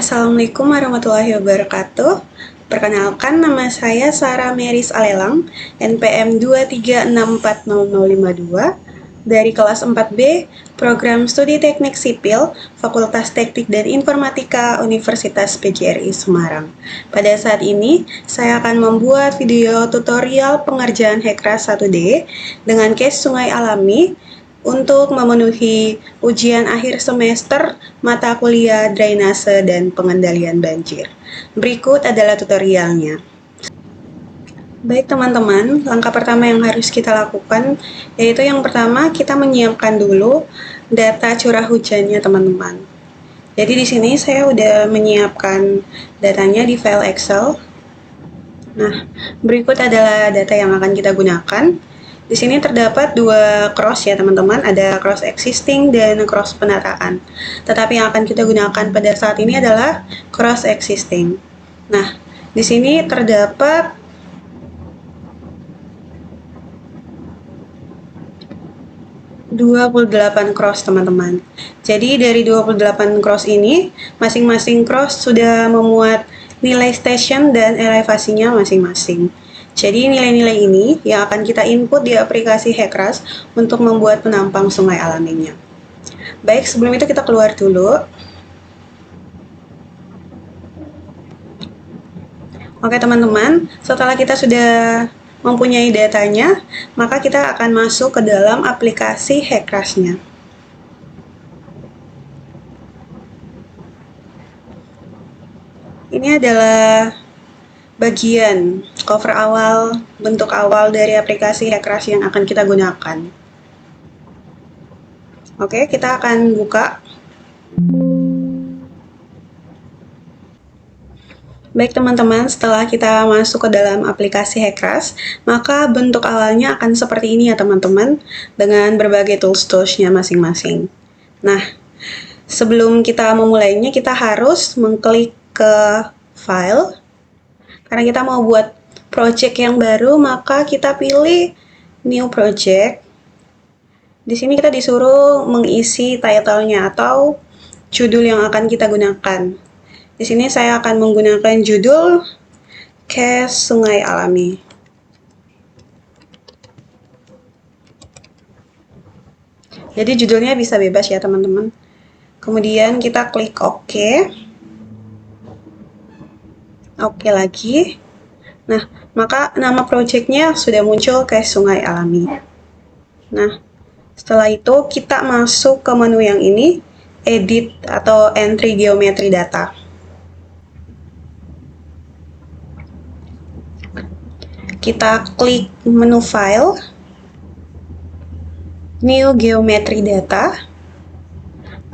Assalamualaikum warahmatullahi wabarakatuh. Perkenalkan, nama saya Sarah Meris Alelang, NPM 2364052, dari kelas 4B, Program Studi Teknik Sipil, Fakultas Teknik dan Informatika, Universitas PGRI Semarang. Pada saat ini, saya akan membuat video tutorial pengerjaan Hekras 1D dengan case sungai alami untuk memenuhi ujian akhir semester mata kuliah drainase dan pengendalian banjir. Berikut adalah tutorialnya. Baik teman-teman, langkah pertama yang harus kita lakukan yaitu yang pertama kita menyiapkan dulu data curah hujannya teman-teman. Jadi di sini saya udah menyiapkan datanya di file Excel. Nah, berikut adalah data yang akan kita gunakan. Di sini terdapat dua cross ya teman-teman, ada cross existing dan cross penataan. Tetapi yang akan kita gunakan pada saat ini adalah cross existing. Nah, di sini terdapat 28 cross teman-teman. Jadi dari 28 cross ini, masing-masing cross sudah memuat nilai station dan elevasinya masing-masing. Jadi nilai-nilai ini yang akan kita input di aplikasi Hekras untuk membuat penampang sungai alaminya. Baik, sebelum itu kita keluar dulu. Oke teman-teman, setelah kita sudah mempunyai datanya, maka kita akan masuk ke dalam aplikasi Hekrasnya. Ini adalah bagian cover awal, bentuk awal dari aplikasi Hekras yang akan kita gunakan. Oke, kita akan buka. Baik teman-teman, setelah kita masuk ke dalam aplikasi Hekras, maka bentuk awalnya akan seperti ini ya teman-teman, dengan berbagai tools-toolsnya masing-masing. Nah, sebelum kita memulainya, kita harus mengklik ke file. Karena kita mau buat project yang baru, maka kita pilih new project. Di sini kita disuruh mengisi title-nya atau judul yang akan kita gunakan. Di sini saya akan menggunakan judul Case Sungai Alami. Jadi judulnya bisa bebas ya teman-teman. Kemudian kita klik OK. Oke lagi. Nah, maka nama projectnya sudah muncul Case Sungai Alami. Nah, setelah itu kita masuk ke menu yang ini, Edit atau Entry Geometry Data. Kita klik menu File, New Geometry Data.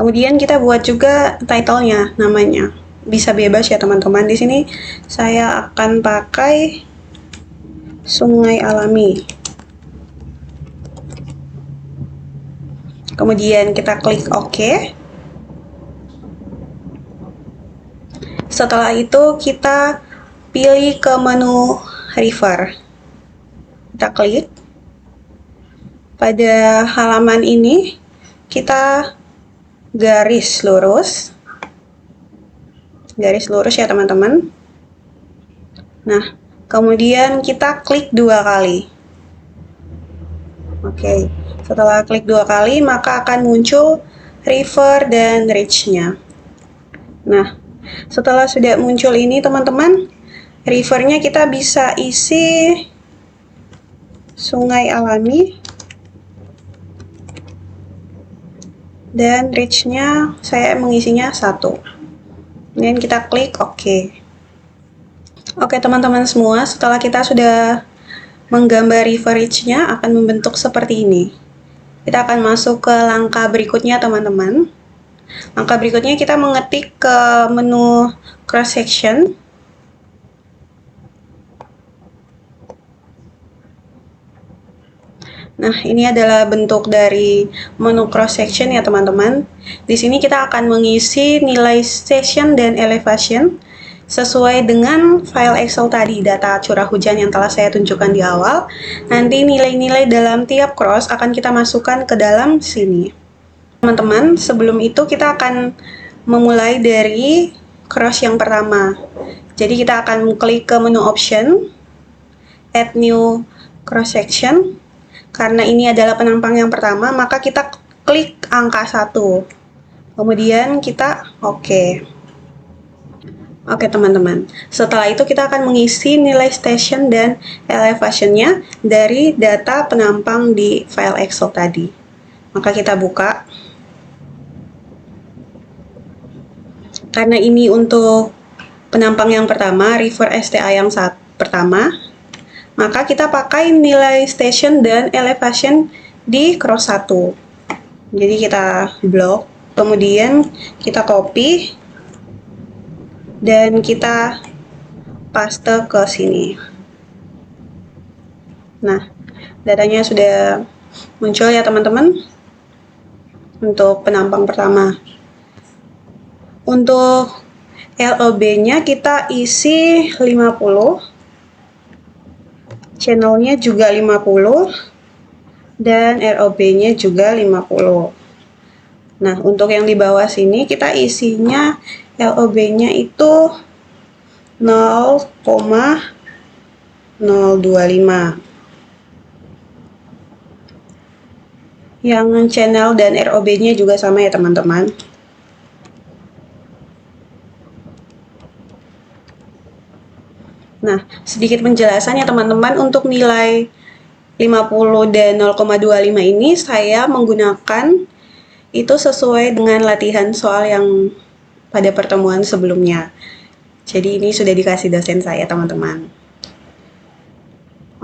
Kemudian kita buat juga title-nya, namanya. Bisa bebas ya teman-teman. Di sini saya akan pakai Sungai Alami. Kemudian kita klik OK. Setelah itu kita pilih ke menu River. Kita klik. Pada halaman ini kita garis lurus. Garis lurus ya teman-teman. Nah, kemudian kita klik 2 kali. Oke, setelah klik 2 kali maka akan muncul river dan ridge-nya. Nah, setelah sudah muncul ini teman-teman, rivernya kita bisa isi sungai alami, dan ridge-nya saya mengisinya 1. Kemudian kita klik OK. Oke teman-teman semua, setelah kita sudah menggambar river ridge-nya akan membentuk seperti ini. Kita akan masuk ke langkah berikutnya teman-teman. Langkah berikutnya kita mengetik ke menu cross section. Nah, ini adalah bentuk dari menu cross section ya teman-teman. Di sini kita akan mengisi nilai station dan elevation sesuai dengan file Excel tadi, data curah hujan yang telah saya tunjukkan di awal. Nanti nilai-nilai dalam tiap cross akan kita masukkan ke dalam sini. Teman-teman, sebelum itu kita akan memulai dari cross yang pertama. Jadi kita akan klik ke menu option, add new cross section. Karena ini adalah penampang yang pertama, maka kita klik angka 1. Kemudian kita oke. Oke teman-teman, setelah itu kita akan mengisi nilai station dan elevation-nya dari data penampang di file Excel tadi. Maka kita buka. Karena ini untuk penampang yang pertama, refer STA yang pertama, maka kita pakai nilai station dan elevation di cross 1. Jadi kita blok, kemudian kita copy, dan kita paste ke sini. Nah, datanya sudah muncul ya teman-teman untuk penampang pertama. Untuk LOB-nya kita isi 50, channel-nya juga 50, dan ROB-nya juga 50. Nah, untuk yang di bawah sini kita isinya LOB-nya itu 0,025. Yang channel dan ROB-nya juga sama ya teman-teman. Nah, sedikit penjelasan ya teman-teman, untuk nilai 50 dan 0,25 ini saya menggunakan itu sesuai dengan latihan soal yang pada pertemuan sebelumnya. Jadi ini sudah dikasih dosen saya teman-teman.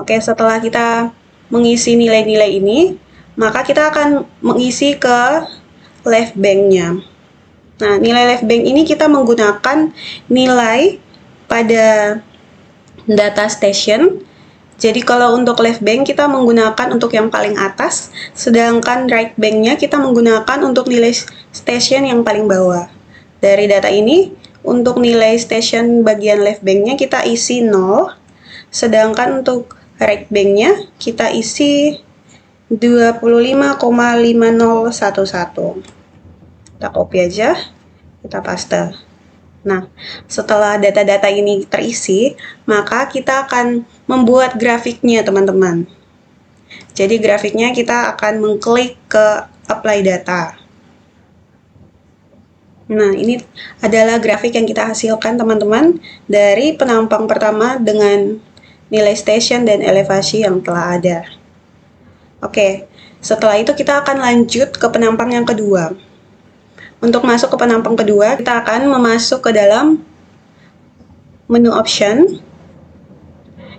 Oke, setelah kita mengisi nilai-nilai ini, maka kita akan mengisi ke left bank-nya. Nah, nilai left bank ini kita menggunakan nilai pada data station. Jadi kalau untuk left bank kita menggunakan untuk yang paling atas, sedangkan right bank-nya kita menggunakan untuk nilai station yang paling bawah. Dari data ini, untuk nilai station bagian left bank-nya kita isi 0, sedangkan untuk right bank-nya kita isi 25,5011. Kita copy aja, kita paste. Nah, setelah data-data ini terisi, maka kita akan membuat grafiknya teman-teman. Jadi grafiknya kita akan mengklik ke apply data. Nah, ini adalah grafik yang kita hasilkan teman-teman dari penampang pertama dengan nilai station dan elevasi yang telah ada. Oke, setelah itu kita akan lanjut ke penampang yang kedua. Untuk masuk ke penampang kedua, kita akan memasuk ke dalam menu option.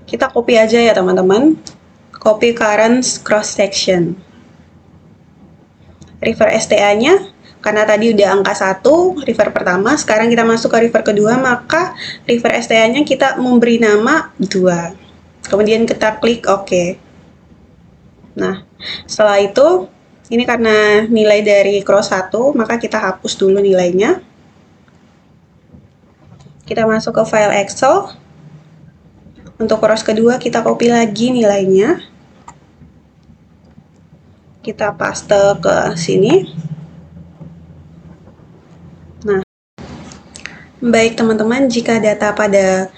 Kita copy aja ya teman-teman. Copy current cross section. Refer STA-nya. Karena tadi udah angka 1, river pertama, sekarang kita masuk ke river kedua, maka river STA-nya kita memberi nama 2. Kemudian kita klik OK. Nah, setelah itu, ini karena nilai dari cross 1, maka kita hapus dulu nilainya. Kita masuk ke file Excel. Untuk cross kedua, kita copy lagi nilainya. Kita paste ke sini. Baik teman-teman, jika data pada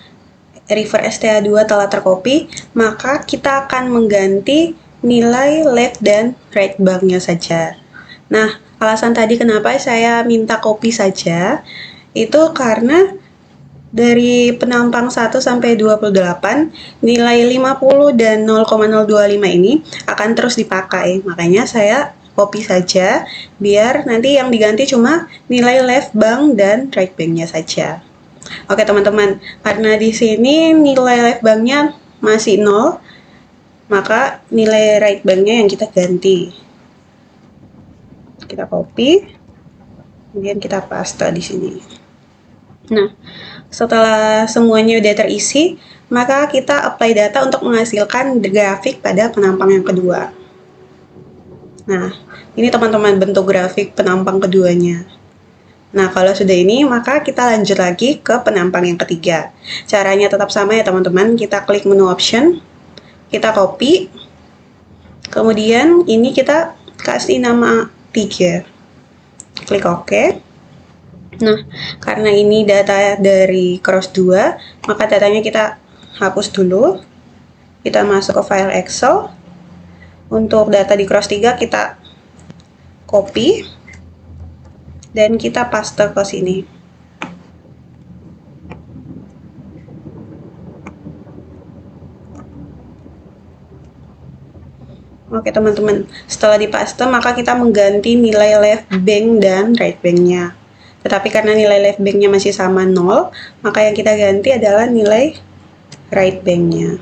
river STA2 telah tercopy, maka kita akan mengganti nilai left dan right bank-nya saja. Nah, alasan tadi kenapa saya minta copy saja, itu karena dari penampang 1 sampai 28, nilai 50 dan 0,025 ini akan terus dipakai. Makanya saya copy saja, biar nanti yang diganti cuma nilai left bank dan right bank-nya saja. Oke teman-teman, karena di sini nilai left bank-nya masih 0, maka nilai right bank-nya yang kita ganti. Kita copy, kemudian kita paste di sini. Nah, setelah semuanya udah terisi, maka kita apply data untuk menghasilkan grafik pada penampang yang kedua. Nah, ini teman-teman bentuk grafik penampang keduanya. Nah, kalau sudah ini, maka kita lanjut lagi ke penampang yang ketiga. Caranya tetap sama ya teman-teman, kita klik menu option, kita copy, kemudian ini kita kasih nama 3. Klik OK. Nah, karena ini data dari cross 2, maka datanya kita hapus dulu. Kita masuk ke file Excel. Untuk data di cross 3 kita copy dan kita paste ke sini. Oke teman-teman, setelah dipaste maka kita mengganti nilai left bank dan right banknya. Tetapi karena nilai left banknya masih sama 0, maka yang kita ganti adalah nilai right banknya.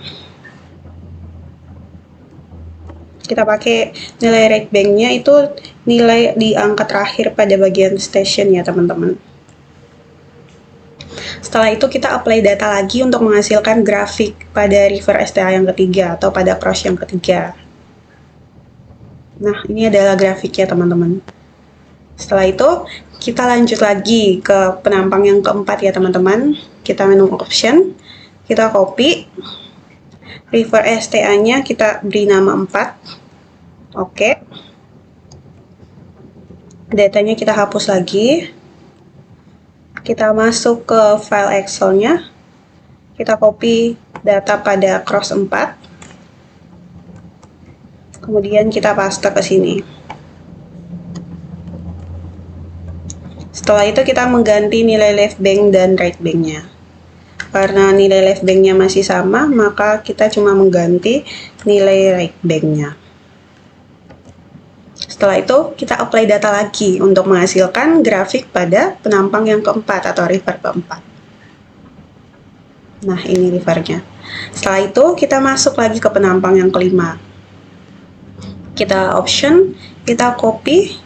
Kita pakai nilai right banknya itu nilai di angka terakhir pada bagian station ya teman-teman. Setelah itu kita apply data lagi untuk menghasilkan grafik pada river STA yang ketiga atau pada cross yang ketiga. Nah, ini adalah grafiknya teman-teman. Setelah itu, kita lanjut lagi ke penampang yang keempat ya teman-teman. Kita menu option, kita copy, river STA-nya kita beri nama 4. Oke. Datanya kita hapus lagi. Kita masuk ke file Excel-nya. Kita copy data pada cross 4. Kemudian kita paste ke sini. Setelah itu kita mengganti nilai left bank dan right banknya. Karena nilai left banknya masih sama, maka kita cuma mengganti nilai right banknya. Setelah itu kita apply data lagi untuk menghasilkan grafik pada penampang yang keempat atau river keempat. Nah, ini rivernya. Setelah itu kita masuk lagi ke penampang yang kelima. Kita option, kita copy,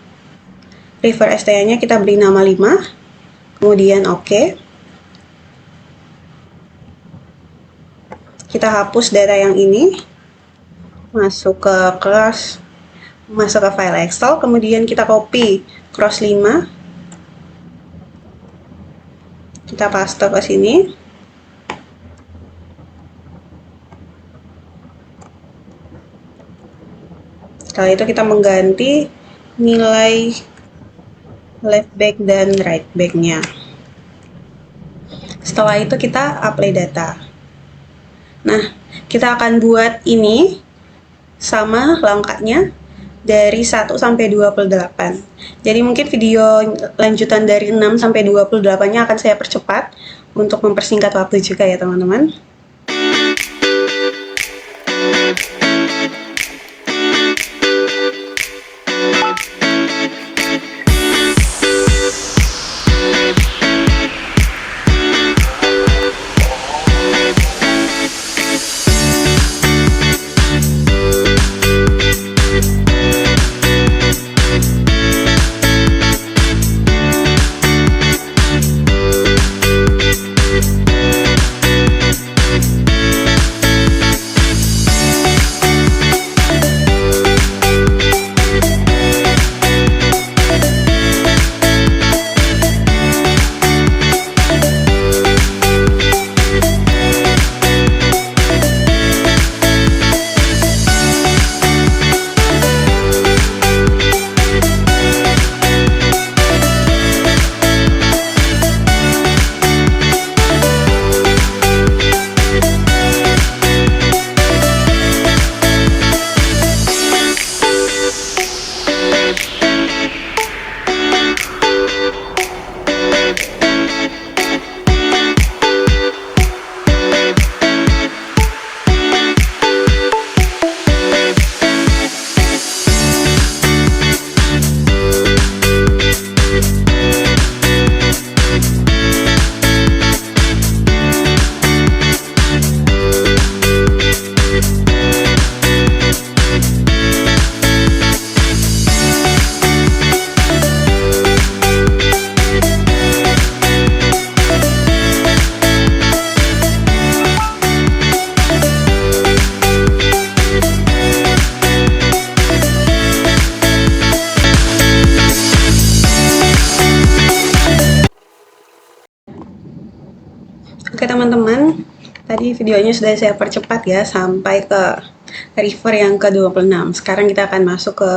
river STA-nya kita beri nama 5, kemudian oke. Kita hapus data yang ini, masuk ke cross, masuk ke file Excel, kemudian kita copy cross 5, kita paste ke sini. Setelah itu kita mengganti nilai left bank dan right banknya. Setelah itu kita apply data. Nah, kita akan buat ini sama langkahnya dari 1 sampai 28. Jadi mungkin video lanjutan dari 6 sampai 28-nya akan saya percepat untuk mempersingkat waktu juga ya teman-teman. Oke teman-teman, tadi videonya sudah saya percepat ya sampai ke river yang ke-26. Sekarang kita akan masuk ke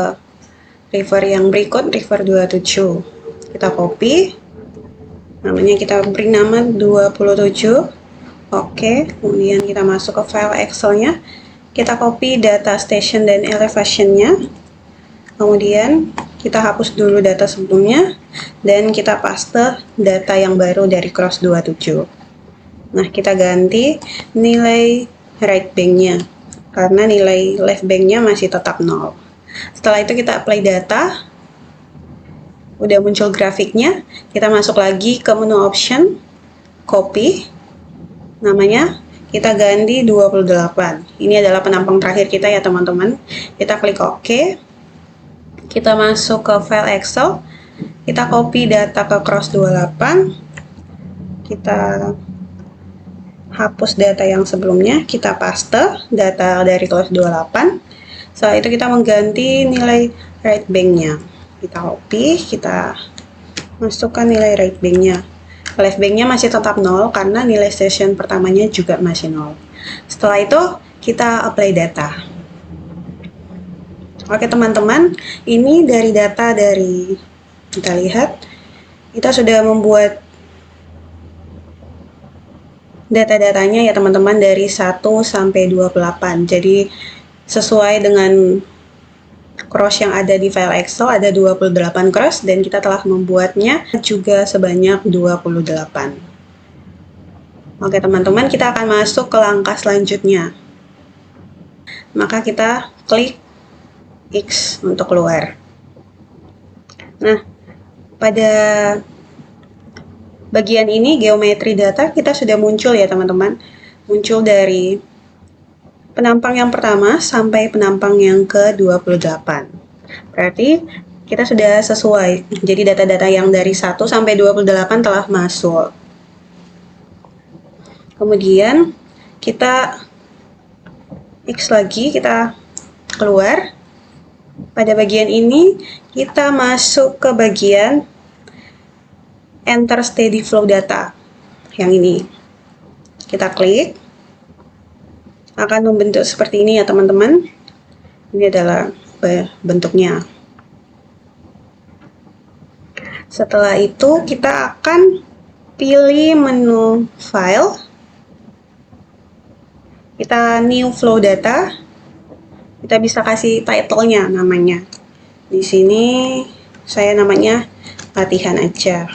river yang berikut, river 27. Kita copy, Namanya kita beri nama 27. Oke, kemudian kita masuk ke file Excel-nya. Kita copy data station dan elevation-nya. Kemudian kita hapus dulu data sebelumnya dan kita paste data yang baru dari cross 27. Nah, kita ganti nilai right bank-nya karena nilai left bank-nya masih tetap 0. Setelah itu kita apply data. Udah muncul grafiknya, kita masuk lagi ke menu option, copy. Namanya kita ganti 28. Ini adalah penampang terakhir kita ya teman-teman. Kita klik OK. Kita masuk ke file Excel. Kita copy data ke cross 28. Kita hapus data yang sebelumnya. Kita paste data dari cross 28. Setelah itu kita mengganti nilai right bank-nya. Kita copy, kita masukkan nilai right bank-nya. Left bank-nya masih tetap 0 karena nilai station pertamanya juga masih 0. Setelah itu kita apply data. Oke teman-teman, ini dari data dari kita lihat, kita sudah membuat data-datanya ya teman-teman dari 1 sampai 28. Jadi sesuai dengan cross yang ada di file Excel ada 28 cross dan kita telah membuatnya juga sebanyak 28. Oke teman-teman, kita akan masuk ke langkah selanjutnya. Maka kita klik X untuk keluar. Nah, pada bagian ini geometri data kita sudah muncul ya teman-teman. Muncul dari penampang yang pertama sampai penampang yang ke-28. Berarti kita sudah sesuai. Jadi data-data yang dari 1 sampai 28 telah masuk. Kemudian kita X lagi, kita keluar. Pada bagian ini kita masuk ke bagian Enter Steady Flow Data. Yang ini. Kita klik. Akan membentuk seperti ini ya teman-teman. Ini adalah bentuknya. Setelah itu kita akan pilih menu file. Kita new flow data. Kita bisa kasih title-nya namanya. Di sini saya namanya latihan aja.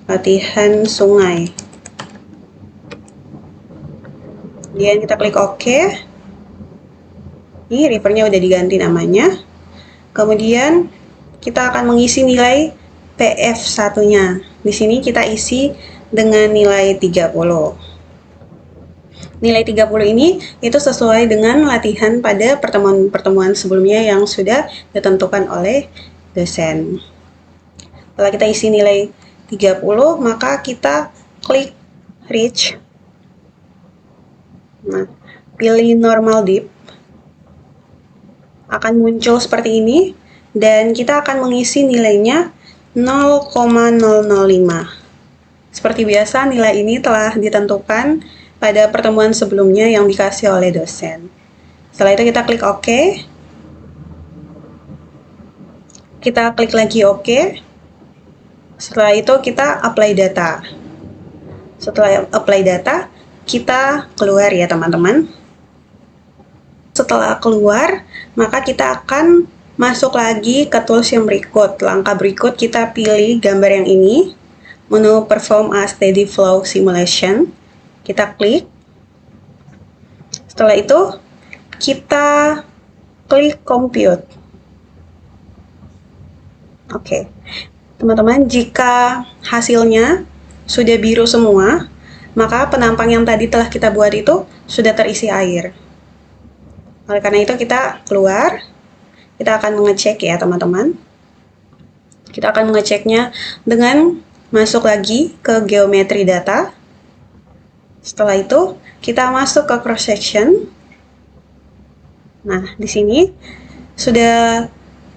Latihan sungai. Kemudian kita klik OK. Ini rivernya udah diganti namanya. Kemudian kita akan mengisi nilai PF1-nya. Di sini kita isi dengan nilai 30. Nilai 30 ini itu sesuai dengan latihan pada pertemuan-pertemuan sebelumnya yang sudah ditentukan oleh dosen. Setelah kita isi nilai 30, maka kita klik Reach. Nah, pilih normal dip. Akan muncul seperti ini dan kita akan mengisi nilainya 0,005. Seperti biasa, nilai ini telah ditentukan pada pertemuan sebelumnya yang dikasih oleh dosen. Setelah itu kita klik OK. Kita klik lagi OK. Setelah itu kita apply data. Setelah apply data, kita keluar ya teman-teman. Setelah keluar, maka kita akan masuk lagi ke tools yang berikut. Langkah berikut kita pilih gambar yang ini, menu perform a steady flow simulation. Kita klik. Setelah itu, kita klik compute. Oke. Teman-teman, jika hasilnya sudah biru semua, maka penampang yang tadi telah kita buat itu sudah terisi air. Oleh karena itu kita keluar, kita akan mengecek ya teman-teman. Kita akan mengeceknya dengan masuk lagi ke geometri data. Setelah itu kita masuk ke cross section. Nah, di sini sudah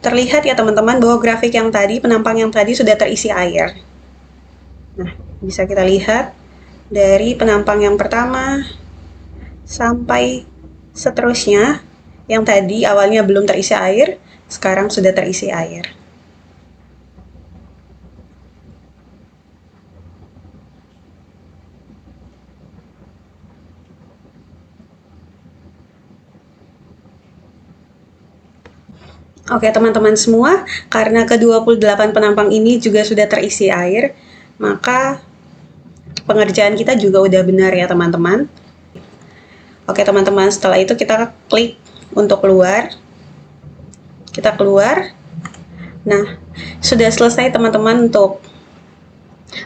terlihat ya teman-teman bahwa grafik yang tadi, penampang yang tadi sudah terisi air. Nah, bisa kita lihat dari penampang yang pertama sampai seterusnya, yang tadi awalnya belum terisi air, sekarang sudah terisi air. Oke teman-teman semua, karena ke-28 penampang ini juga sudah terisi air, maka pengerjaan kita juga udah benar ya teman-teman. Oke teman-teman, setelah itu kita klik untuk keluar. Kita keluar. Nah, sudah selesai teman-teman untuk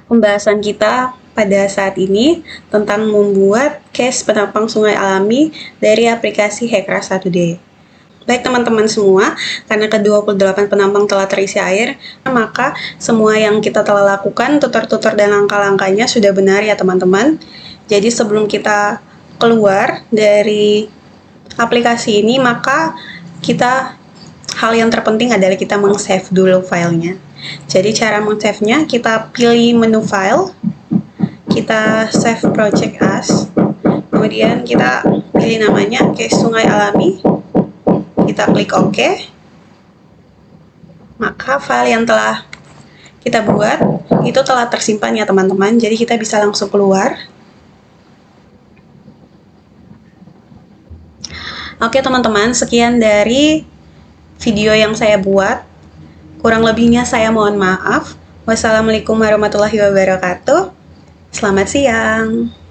pembahasan kita pada saat ini tentang membuat case penampang sungai alami dari aplikasi Hekra 1D. Baik teman-teman semua, karena ke-28 penampang telah terisi air, maka semua yang kita telah lakukan, tutor-tutor dan langkah-langkahnya sudah benar ya teman-teman. Jadi sebelum kita keluar dari aplikasi ini, maka hal yang terpenting adalah kita meng-save dulu filenya. Jadi cara meng-save-nya, kita pilih menu file, kita save project as, kemudian kita pilih namanya case sungai alami, kita klik OK, maka file yang telah kita buat itu telah tersimpan ya teman-teman, jadi kita bisa langsung keluar. Oke teman-teman, sekian dari video yang saya buat. Kurang lebihnya saya mohon maaf. Wassalamualaikum warahmatullahi wabarakatuh. Selamat siang.